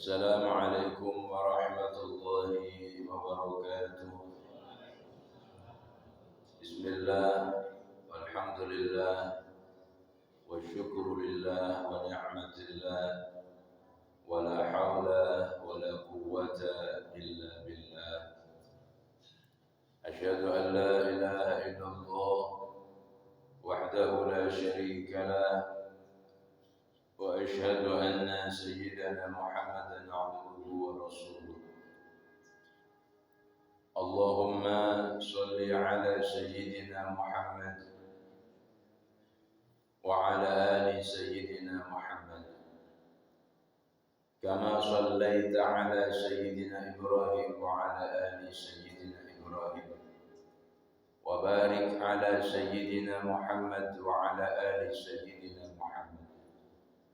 السلام عليكم ورحمة الله وبركاته. بسم الله والحمد لله والشكر لله ونعمة الله ولا حول ولا قوة إلا بالله. أشهد أن لا إله إلا الله وحده لا شريك له، وأشهد أن سيدنا محمدا عبده ورسوله. اللهم صل على سيدنا محمد وعلى آل سيدنا محمد كما صليت على سيدنا إبراهيم وعلى آل سيدنا إبراهيم، وبارك على سيدنا محمد وعلى آل سيدنا محمد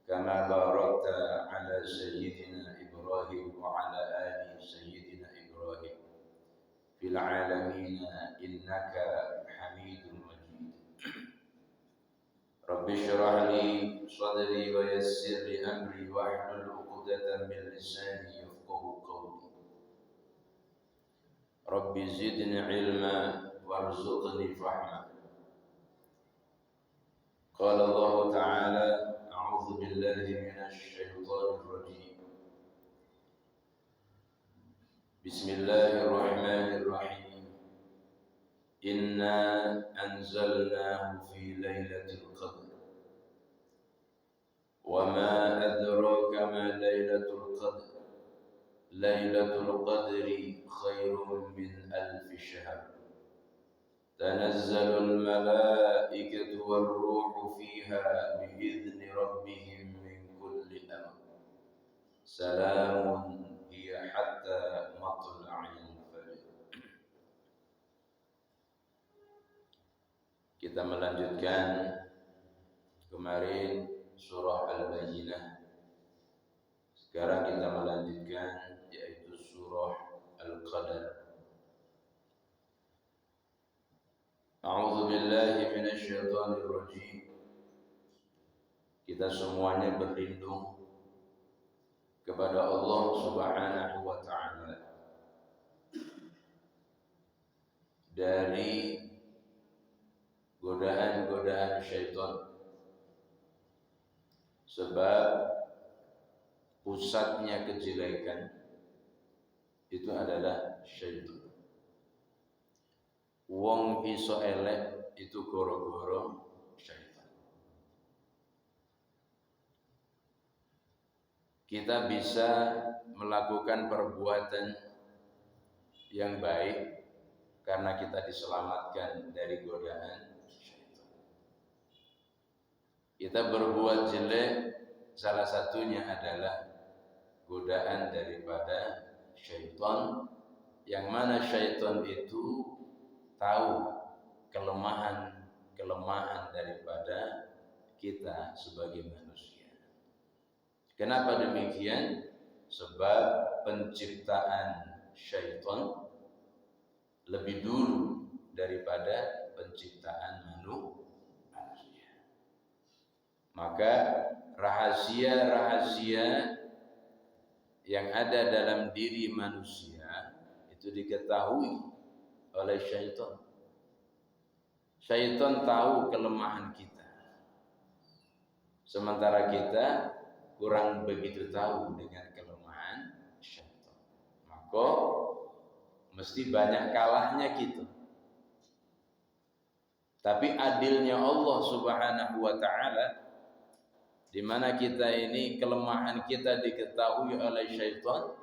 كما باركت على سيدنا إبراهيم وعلى آل سيدنا إبراهيم في العالمين إنك حميد مجيد. رب اشرح لي صدري ويسر لي أمري واحلل عقدة من لساني يفقهوا قولي. رب زدني علما وارزقني فهما. قال الله تعالى: أعوذ بالله من الشيطان الرجيم. بسم الله الرحمن الرحيم. إنا أنزلناه في ليلة القدر وما أدراك ما ليلة القدر ليلة القدر خير من 1000 شهر تنزل الملائكة والروح فيها بإذن ربهم من كل أمر سلام هي حتى مطلع الفجر. Kita melanjutkan kemarin surah Al-Bayyinah. Sekarang kita melanjutkan yaitu surah Al-Qadar. A'udzu billahi minasyaitonir rajim. Kita semuanya berlindung kepada Allah Subhanahu wa taala dari godaan-godaan syaitan, sebab pusatnya kejelekan itu adalah syaitan. Wong iso elek itu goro-goro syaitan. Kita bisa melakukan perbuatan yang baik karena kita diselamatkan dari godaan syaitan. Kita berbuat jelek, salah satunya adalah godaan daripada syaitan, yang mana syaitan itu tahu kelemahan daripada kita sebagai manusia. Kenapa demikian? Sebab penciptaan syaitan lebih dulu daripada penciptaan manusia. Maka rahasia-rahasia yang ada dalam diri manusia itu diketahui oleh syaitan. Syaitan tahu kelemahan kita, sementara kita kurang begitu tahu dengan kelemahan syaitan. Maka mesti banyak kalahnya kita. Tapi adilnya Allah Subhanahu wa taala, di mana kita ini kelemahan kita diketahui oleh syaitan,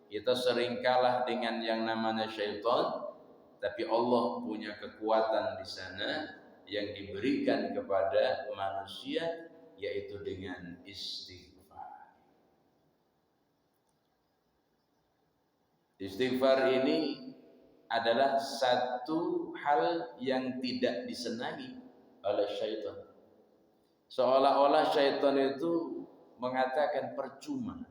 kita sering kalah dengan yang namanya syaitan. Tapi Allah punya kekuatan di sana yang diberikan kepada manusia, yaitu dengan istighfar. Istighfar ini adalah satu hal yang tidak disenangi oleh syaitan. Seolah-olah syaitan itu mengatakan percuma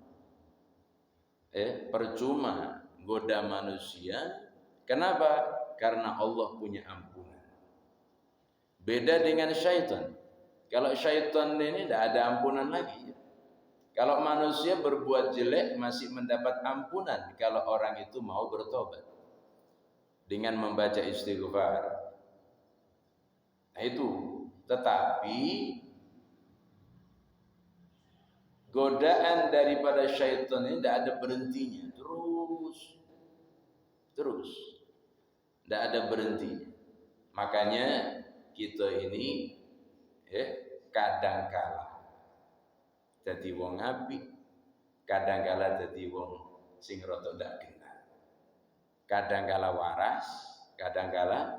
goda manusia. Kenapa? Karena Allah punya ampunan. Beda dengan syaitan. Kalau syaitan ini tidak ada ampunan lagi. Kalau manusia berbuat jelek masih mendapat ampunan kalau orang itu mau bertobat dengan membaca istighfar. Nah itu, tetapi godaan daripada syaitan ini tidak ada berhentinya, terus, tidak ada berhentinya. Makanya kita ini kadang kala jadi wong apik, kadang kala jadi wong sing rada ndak kenal. Kadang kala waras, kadang kala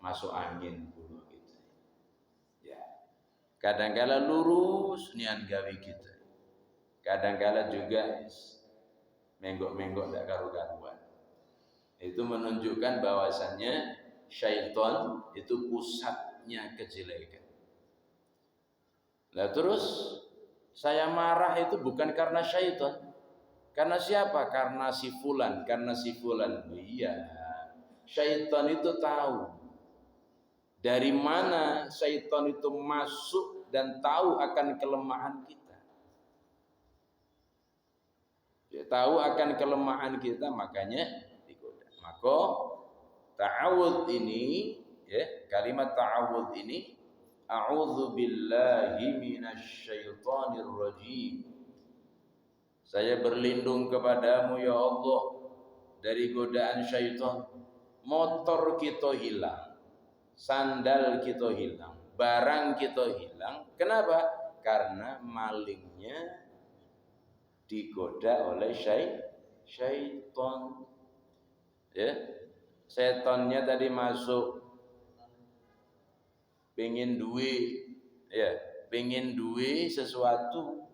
masuk angin dulu gitu. Ya. Kadang kala lurus niat gawe kita. Kadang kala juga menggok-menggok ndak karu-karuan. Itu menunjukkan bahwasannya syaitan itu pusatnya kejelekan. Nah terus saya marah itu bukan karena syaitan. Karena siapa? Karena si fulan, karena si fulan. Iya. Syaitan itu tahu dari mana syaitan itu masuk dan tahu akan kelemahan kita. Dia tahu akan kelemahan kita, makanya digoda. Maka ta'awudz ini, kalimat ta'awudz ini, a'udzu billahi minasyaitonir rajim. Saya berlindung kepadamu ya Allah dari godaan syaitan. Motor kita hilang, sandal kita hilang, barang kita hilang. Kenapa? Karena malingnya digoda oleh syaitan. Ya, setannya tadi masuk pengen duit, pengen duit sesuatu,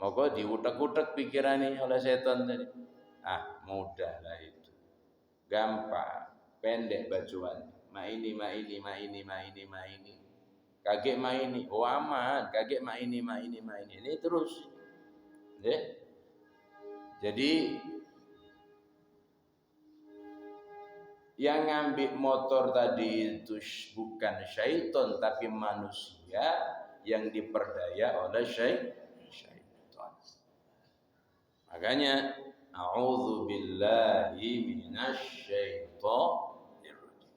maka diutek-utek pikirannya oleh setan tadi. Mudah lah itu, gampang, pendek bajuan, maini, kaget maini, aman, kaget maini, ini terus, Jadi yang ngambil motor tadi itu bukan syaitan tapi manusia yang diperdaya oleh syaitan. Makanya a'udzu billahi minasyaitonir rajim.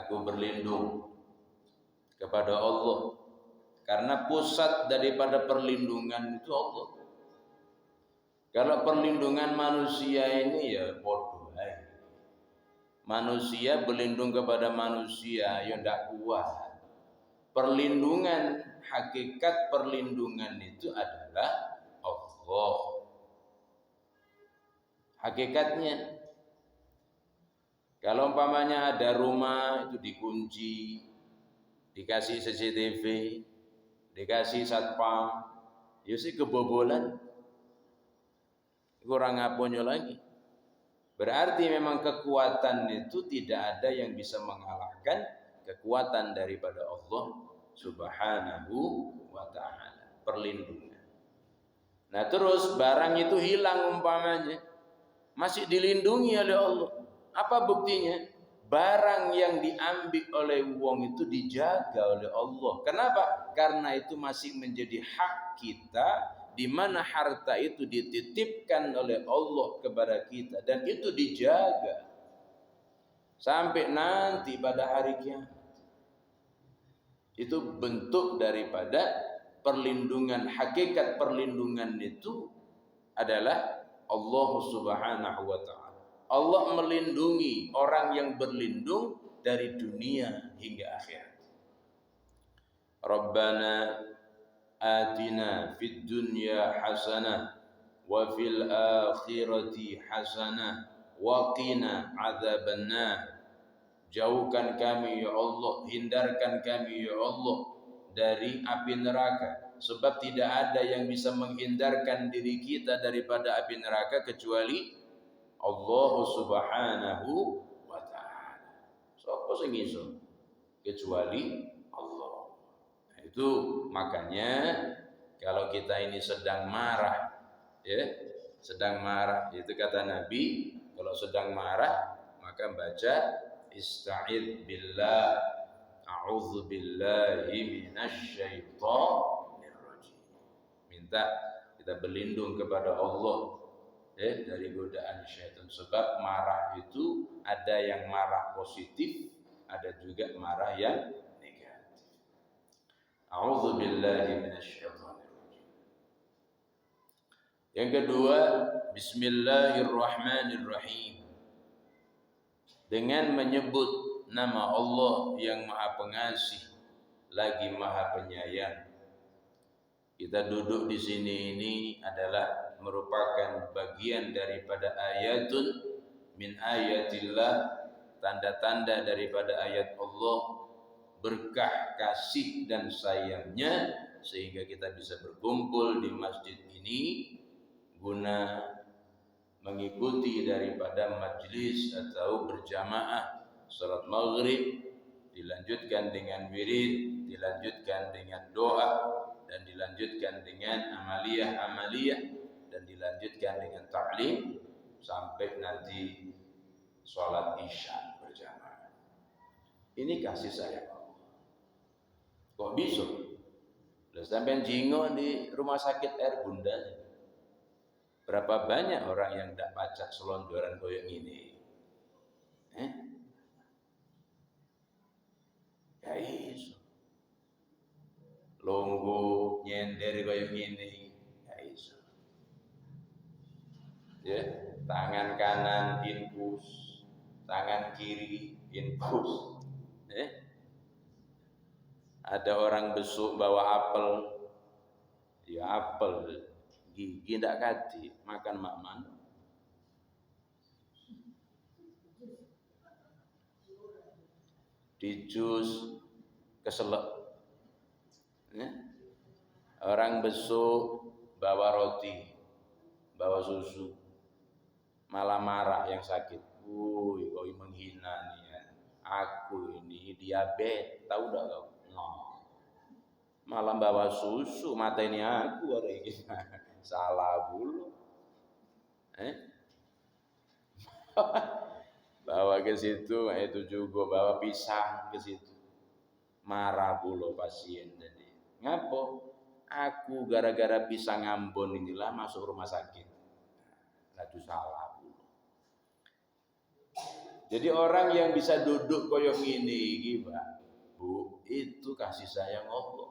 Aku berlindung kepada Allah karena pusat daripada perlindungan itu Allah. Kalau perlindungan manusia ini ya bodoh. Manusia berlindung kepada manusia yang tidak kuat. Perlindungan, hakikat perlindungan itu adalah Allah. Hakikatnya, kalau umpamanya ada rumah itu dikunci, dikasih CCTV, dikasih satpam, ya sih kebobolan, kurang apunyo lagi. Berarti memang kekuatan itu tidak ada yang bisa mengalahkan kekuatan daripada Allah Subhanahu wa ta'ala, perlindungan. Nah terus barang itu hilang umpamanya, masih dilindungi oleh Allah. Apa buktinya? Barang yang diambil oleh wong itu dijaga oleh Allah. Kenapa? Karena itu masih menjadi hak kita, di mana harta itu dititipkan oleh Allah kepada kita dan itu dijaga sampai nanti pada hari kiamat. Itu bentuk daripada perlindungan. Hakikat perlindungan itu adalah Allah Subhanahu wa ta'ala. Allah melindungi orang yang berlindung dari dunia hingga akhirat. Rabbana atina fid dunya hasanah wa fil akhirati hasanah wa qina adzabannar. Jauhkan kami ya Allah, hindarkan kami ya Allah dari api neraka, sebab tidak ada yang bisa menghindarkan diri kita daripada api neraka kecuali Allah Subhanahu wa ta'ala. Sapa sing iso kecuali Allah. Itu makanya kalau kita ini sedang marah, sedang marah, itu kata Nabi, kalau sedang marah maka baca ista'id billah, a'udzu billahi minasyaitonir rajim. kita berlindung kepada Allah dari godaan syaitan. Sebab marah itu ada yang marah positif, ada juga marah yang negatif. A'udzu billahi minasyaitonir rajim. Yang kedua, bismillahirrahmanirrahim. Dengan menyebut nama Allah yang Maha Pengasih lagi Maha Penyayang. Kita duduk di sini ini adalah merupakan bagian daripada ayatun min ayatillah, tanda-tanda daripada ayat Allah, berkah kasih dan sayangnya, sehingga kita bisa berkumpul di masjid ini guna mengikuti daripada majlis atau berjamaah salat maghrib, dilanjutkan dengan wirid, dilanjutkan dengan doa, dan dilanjutkan dengan amaliyah-amaliyah, dan dilanjutkan dengan ta'lim sampai nanti sholat isya berjamaah. Ini kasih sayang Allah. Kok bisa? Lalu sampai jingo di rumah sakit air bunda. Berapa banyak orang yang tidak pacak selonjoran koyok ini? Ya iso. Longgo nyender koyok ini, ya iso. Ya, tangan kanan infus, tangan kiri infus. Ada orang besuk bawa apel, ya apel, gigi ndak kati, makan mak mana? Di jus keselak. Orang besuk bawa roti, bawa susu, malah marah yang sakit. Kau menghina nih ya. Aku ini diabetes, tahu dah kau? No. Malah bawa susu, mata ini aku hari ini. Salah dulu. Bawa ke situ, itu juga bawa pisang ke situ. Marah pula pasien tadi. Ngapo? Aku gara-gara pisang Ambon inilah masuk rumah sakit. Itu salah pula. Jadi orang yang bisa duduk koyong ini, gimana? Bu, itu kasih sayang Allah.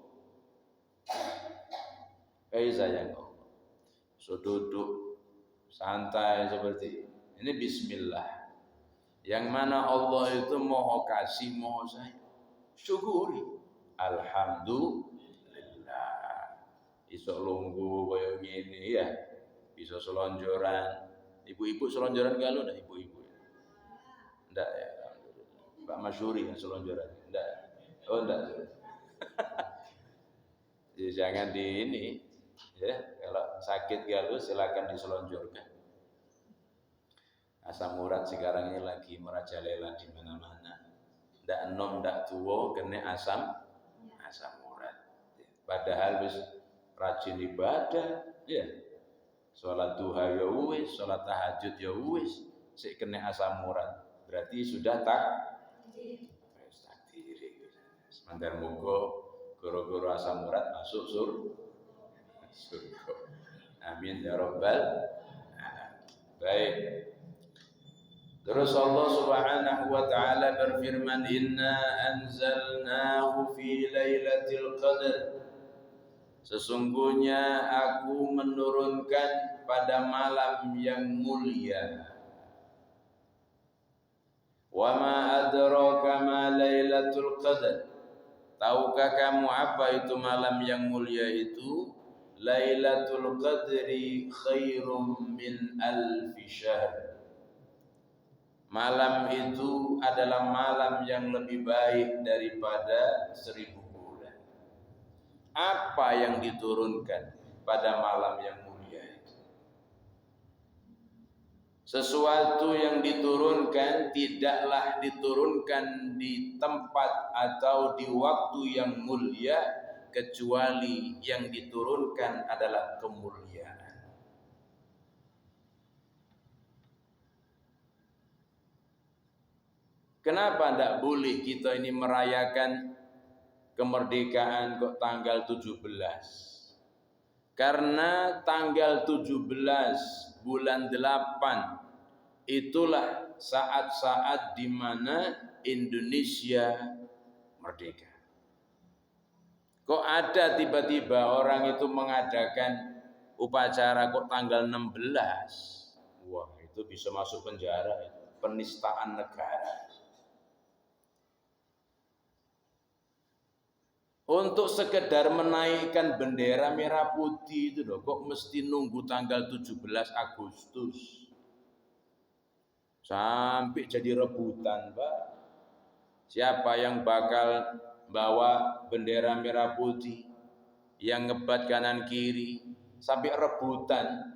Kasih sayang Allah. So duduk santai seperti ini. Ini bismillah. Yang mana Allah itu mau kasih, mau sayang. Syukuri. Alhamdulillah. Isok lunggu koyong ini ya. Bisa selonjoran. Ibu-ibu selonjoran galau dah ibu-ibu. Enggak ya. Pak Masyuri yang selonjoran. Enggak. Oh enggak. Jadi jangan di ini ya, kalau sakit galau silakan diselonjorkan. Asam urat sekarang ini lagi merajalela di mana-mana. Ndak enom ndak tua kena asam urat. Padahal wis rajin ibadah ya. Salat duha ya wis, salat tahajud ya wis, sik kena asam urat. Berarti sudah takdir. Sebentar muga guru-guru asam urat masuk surga. Amin ya rabbal alamin. Baik. Terus Allah Subhanahu wa taala berfirman, "Inna anzalnahu fi lailatul qadar." Sesungguhnya aku menurunkan pada malam yang mulia. Wa ma adraka ma lailatul qadar. Tahukah kamu apa itu malam yang mulia itu? Lailatul qadri khairum min alfi syahr. Malam itu adalah malam yang lebih baik daripada 1000 bulan. Apa yang diturunkan pada malam yang mulia itu? Sesuatu yang diturunkan tidaklah diturunkan di tempat atau di waktu yang mulia, kecuali yang diturunkan adalah kemuliaan. Kenapa tidak boleh kita ini merayakan kemerdekaan kok tanggal 17? Karena tanggal 17 bulan 8 itulah saat-saat di mana Indonesia merdeka. Kok ada tiba-tiba orang itu mengadakan upacara kok tanggal 16? Wah, itu bisa masuk penjara, penistaan negara. Untuk sekedar menaikkan bendera merah putih itu loh, kok mesti nunggu tanggal 17 Agustus. Sampai jadi rebutan, Pak. Siapa yang bakal bawa bendera merah putih, yang ngebat kanan kiri, sampai rebutan.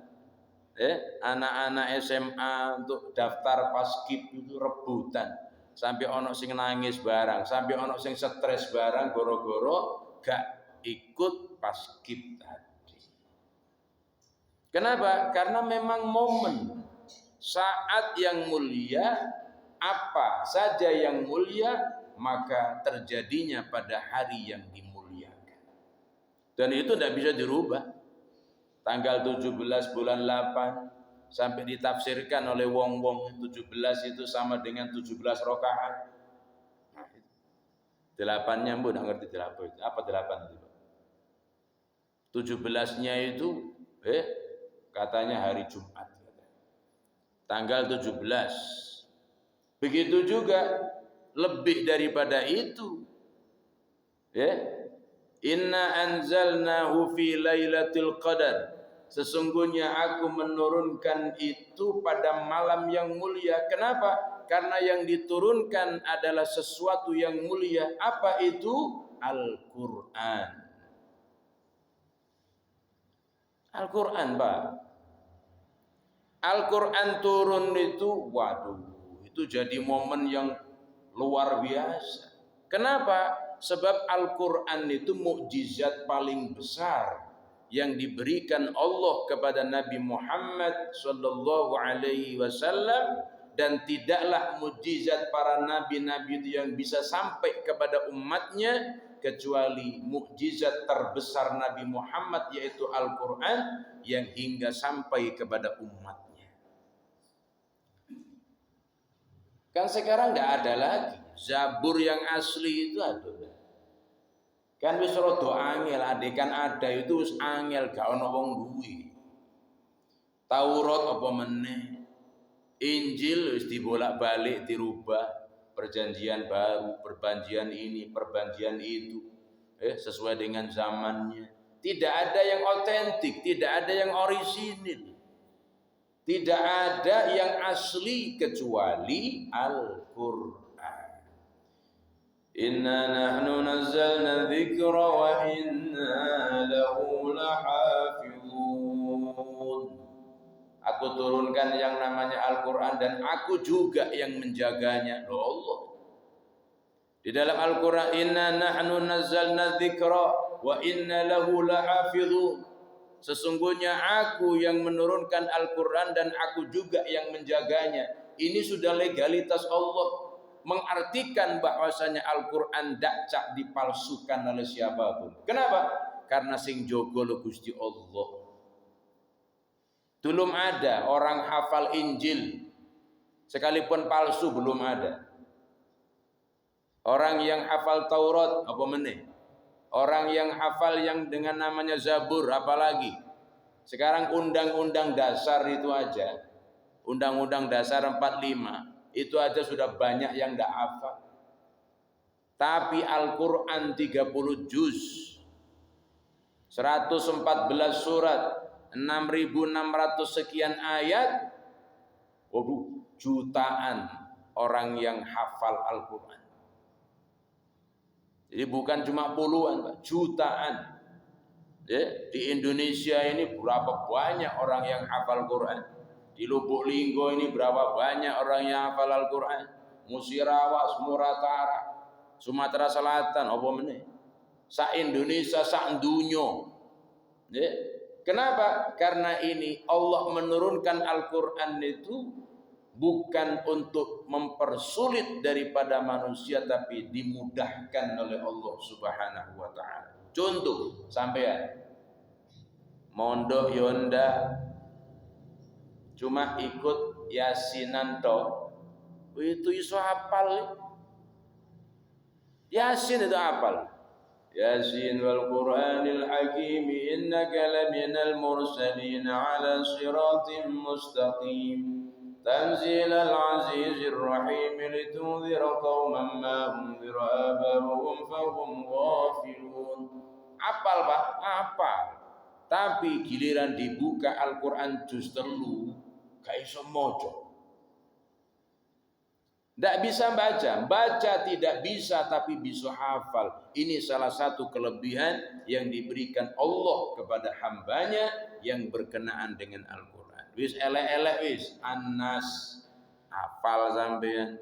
Anak-anak SMA untuk daftar paskib itu rebutan. Sampai ono sing nangis barang, sampai ono sing stres barang goro-goro gak ikut paskib tadi. Kenapa? Karena memang momen saat yang mulia, apa saja yang mulia maka terjadinya pada hari yang dimuliakan. Dan itu tidak bisa dirubah. Tanggal 17 bulan 8 sampai ditafsirkan oleh wong-wong 17 itu sama dengan 17 rakaat. Nah, 8-nya Bu enggak ngerti 8 itu. Apa 8 itu? 17-nya itu katanya hari Jumat. Tanggal 17. Begitu juga lebih daripada itu. Inna anzalnahu fi lailatul qadar. Sesungguhnya aku menurunkan itu pada malam yang mulia. Kenapa? Karena yang diturunkan adalah sesuatu yang mulia. Apa itu? Al-Quran. Al-Quran, Pak. Al-Quran turun itu, waduh, itu jadi momen yang luar biasa. Kenapa? Sebab Al-Quran itu mukjizat paling besar yang diberikan Allah kepada Nabi Muhammad sallallahu alaihi wasallam, dan tidaklah mukjizat para nabi-nabi itu yang bisa sampai kepada umatnya kecuali mukjizat terbesar Nabi Muhammad, yaitu Al-Quran, yang hingga sampai kepada umatnya. Kan sekarang tidak ada lagi Zabur yang asli itu ada. Kan wis rada angel, adekan ada itu wis angel, gak ono wong duwe. Taurat apa meneh, Injil wis dibolak-balik dirubah, perjanjian baru, perjanjian ini, perjanjian itu, sesuai dengan zamannya. Tidak ada yang otentik, tidak ada yang orisinil, tidak ada yang asli kecuali Al-Quran. Inna nahnu nazzalna dzikra wa inna lahu lahafizun. Aku turunkan yang namanya Al-Quran dan aku juga yang menjaganya. Loh Allah. Di dalam Al-Quran, inna nahnu nazzalna dzikra wa inna lahu lahafizun. Sesungguhnya aku yang menurunkan Al-Quran dan aku juga yang menjaganya. Ini sudah legalitas Allah, mengartikan bahwasanya Al-Quran dakcak dipalsukan oleh siapapun. Kenapa? Karena sing jogo lo Gusti Allah. Belum ada orang hafal Injil sekalipun palsu, belum ada. Orang yang hafal Taurat apa meneh? Orang yang hafal yang dengan namanya Zabur apalagi? Sekarang undang-undang dasar itu aja. Undang-undang dasar 45 itu aja sudah banyak yang tidak hafal. Tapi Al-Quran 30 juz, 114 surat, 6.600 sekian ayat. Waduh, jutaan orang yang hafal Al-Quran. Jadi bukan cuma puluhan, Pak, jutaan. Di Indonesia ini berapa banyak orang yang hafal Quran. Di Lubuk Linggo ini berapa banyak orang yang hafal Al-Quran. Musirawas, Muratara, Sumatera Selatan, apa meneh? Sa Indonesia, sa dunyo. Kenapa? Karena ini Allah menurunkan Al-Quran itu bukan untuk mempersulit daripada manusia, tapi dimudahkan oleh Allah Subhanahu wa ta'ala. Contoh sampean mondok yonda, cuma ikut yasinan tok, itu iso hafal. Yasin itu hafal. Yasin wal Qur'anil Hakim innaka laminal mursalin ala siratim mustaqim tanzilal azizir rahim litunzira qauman ma unzira abahum fahum ghafilun. Hafal Pak, hafal. Tapi giliran dibuka Al-Qur'an juz 3 gak iso maca. Tidak bisa baca tidak bisa tapi bisa hafal. Ini salah satu kelebihan yang diberikan Allah kepada hambanya yang berkenaan dengan Al-Quran. Wis elek-elek wis, An-Nas hafal sampean,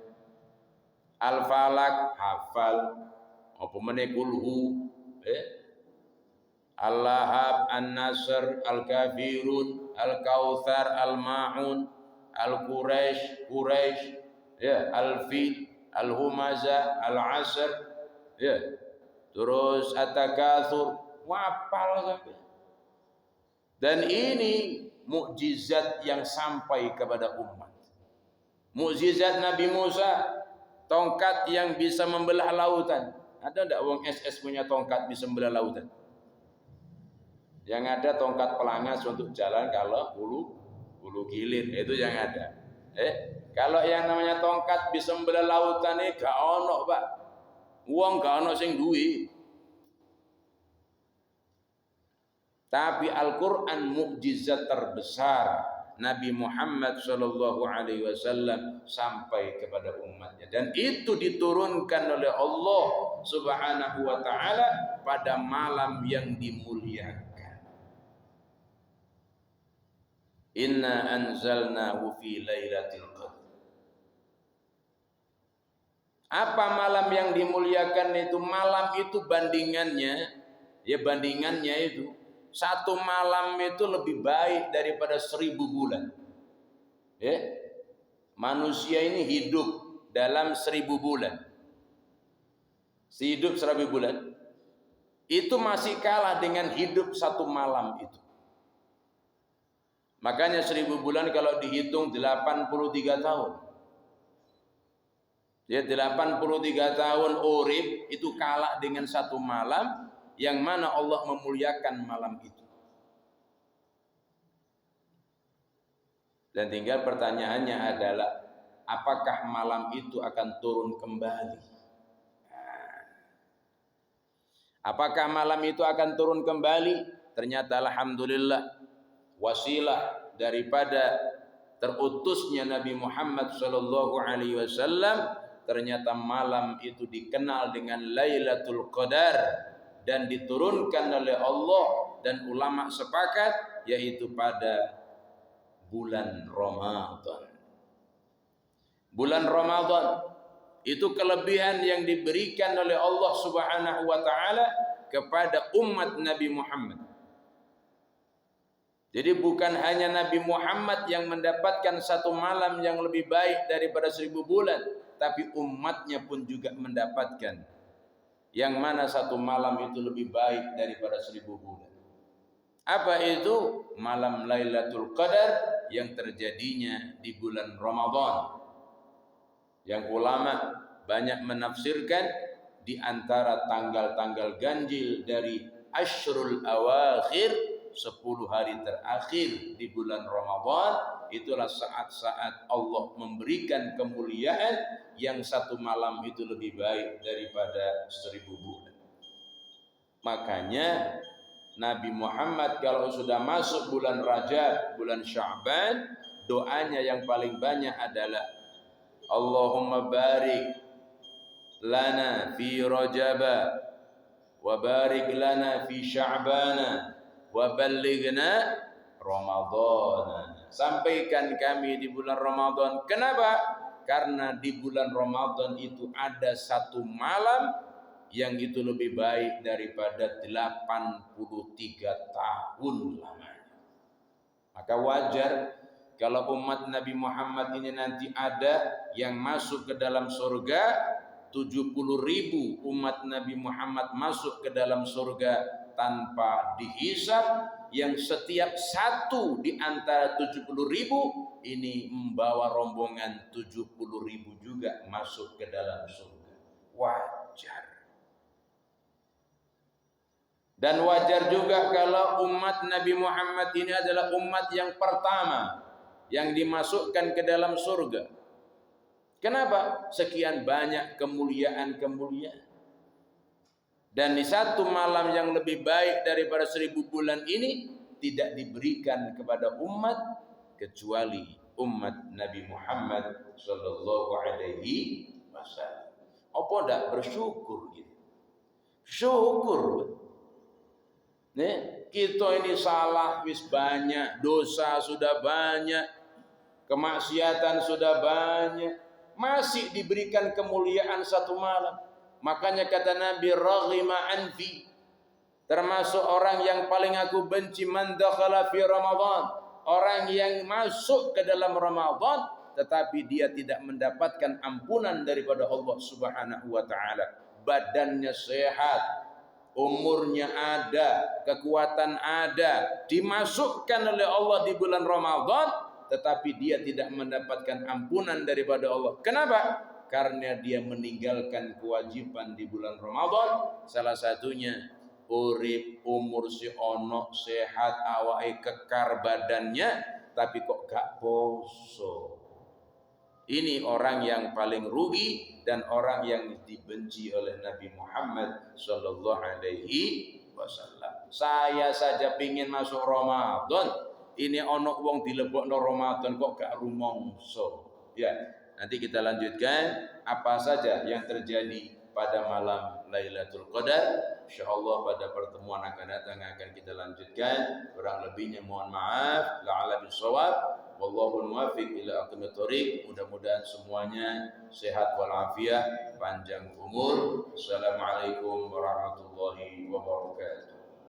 Al-Falaq hafal, apa meneh kulhu, Al-Lahab, An-Nasr, Al-Kafirun, Al-Kautsar, Al-Ma'un, Al-Quraisy, ya, Al-Fil, Al-Humaza, Al-Asr, ya, terus At-Takatsur, wafal sampai. Dan ini mukjizat yang sampai kepada umat. Mukjizat Nabi Musa, tongkat yang bisa membelah lautan. Ada enggak wong SS punya tongkat bisa membelah lautan? Yang ada tongkat pelangas untuk jalan kalau hulu gilir, itu yang ada. Kalau yang namanya tongkat bisa membelah lautan ini gak ono, Pak. Wong gak ono sing duwe. Tapi Al-Qur'an mukjizat terbesar Nabi Muhammad sallallahu alaihi wasallam sampai kepada umatnya, dan itu diturunkan oleh Allah Subhanahu wa taala pada malam yang dimuliakan. Inna anzalnahu fi lailatul qadr. Apa malam yang dimuliakan itu? Malam itu bandingannya itu satu malam itu lebih baik daripada 1000 bulan. Manusia ini hidup dalam 1000 bulan. Hidup 1000 bulan itu masih kalah dengan hidup satu malam itu. Makanya 1000 bulan kalau dihitung 83 tahun. Ya, 83 tahun urip itu kalah dengan satu malam yang mana Allah memuliakan malam itu. Dan tinggal pertanyaannya adalah apakah malam itu akan turun kembali? Apakah malam itu akan turun kembali? Ternyata alhamdulillah wasilah daripada terutusnya Nabi Muhammad sallallahu alaihi wasallam, ternyata malam itu dikenal dengan Lailatul Qadar dan diturunkan oleh Allah, dan ulama sepakat yaitu pada bulan Ramadan. Bulan Ramadan itu kelebihan yang diberikan oleh Allah Subhanahu wa taala kepada umat Nabi Muhammad. Jadi bukan hanya Nabi Muhammad yang mendapatkan satu malam yang lebih baik daripada 1000 bulan, tapi umatnya pun juga mendapatkan yang mana satu malam itu lebih baik daripada 1000 bulan. Apa itu? Malam Lailatul Qadar yang terjadinya di bulan Ramadan. Yang ulama banyak menafsirkan di antara tanggal-tanggal ganjil dari Ashrul Awakhir, 10 hari terakhir di bulan Ramadan, itulah saat-saat Allah memberikan kemuliaan yang satu malam itu lebih baik daripada 1000 bulan. Makanya Nabi Muhammad kalau sudah masuk bulan Rajab, bulan Sya'ban, doanya yang paling banyak adalah Allahumma barik lana fi Rajab wa barik lana fi Sya'ban wa ballighna Ramadan. Sampaikan kami di bulan Ramadan. Kenapa? Karena di bulan Ramadan itu ada satu malam yang itu lebih baik daripada 83 tahun lamanya. Maka wajar kalau umat Nabi Muhammad ini nanti ada yang masuk ke dalam surga 70.000 umat Nabi Muhammad masuk ke dalam surga tanpa dihisab, yang setiap satu di antara 70.000 ini membawa rombongan 70.000 juga masuk ke dalam surga. Wajar. Dan wajar juga kalau umat Nabi Muhammad ini adalah umat yang pertama yang dimasukkan ke dalam surga. Kenapa? Sekian banyak kemuliaan-kemuliaan. Dan di satu malam yang lebih baik daripada 1000 bulan ini tidak diberikan kepada umat kecuali umat Nabi Muhammad sallallahu alaihi wasallam. Apa ndak bersyukur gitu? Syukur. Nih, kita ini salah wis banyak, dosa sudah banyak, kemaksiatan sudah banyak, masih diberikan kemuliaan satu malam. Makanya kata Nabi, raghima anfi, termasuk orang yang paling aku benci, man dakhala fi Ramadan, orang yang masuk ke dalam Ramadan tetapi dia tidak mendapatkan ampunan daripada Allah Subhanahu wa taala. Badannya sehat, umurnya ada, kekuatan ada, dimasukkan oleh Allah di bulan Ramadan tetapi dia tidak mendapatkan ampunan daripada Allah. Kenapa? Karena dia meninggalkan kewajiban di bulan Ramadan. Salah satunya urip, umur si ono, sehat, awake kekar badannya, tapi kok gak poso. Ini orang yang paling rugi dan orang yang dibenci oleh Nabi Muhammad sallallahu alaihi wasallam. Saya saja pingin masuk Ramadan, ini ono wong dilebokno Ramadan kok gak rumangsa. Ya, nanti kita lanjutkan apa saja yang terjadi pada malam Lailatul Qadar. Insyaallah pada pertemuan akan datang akan kita lanjutkan. Kurang lebihnya mohon maaf. La'alla bisawab. Wallahu muwaffiq ila aqwamit thoriq. Mudah-mudahan semuanya sehat walafiat, panjang umur. Assalamualaikum warahmatullahi wabarakatuh.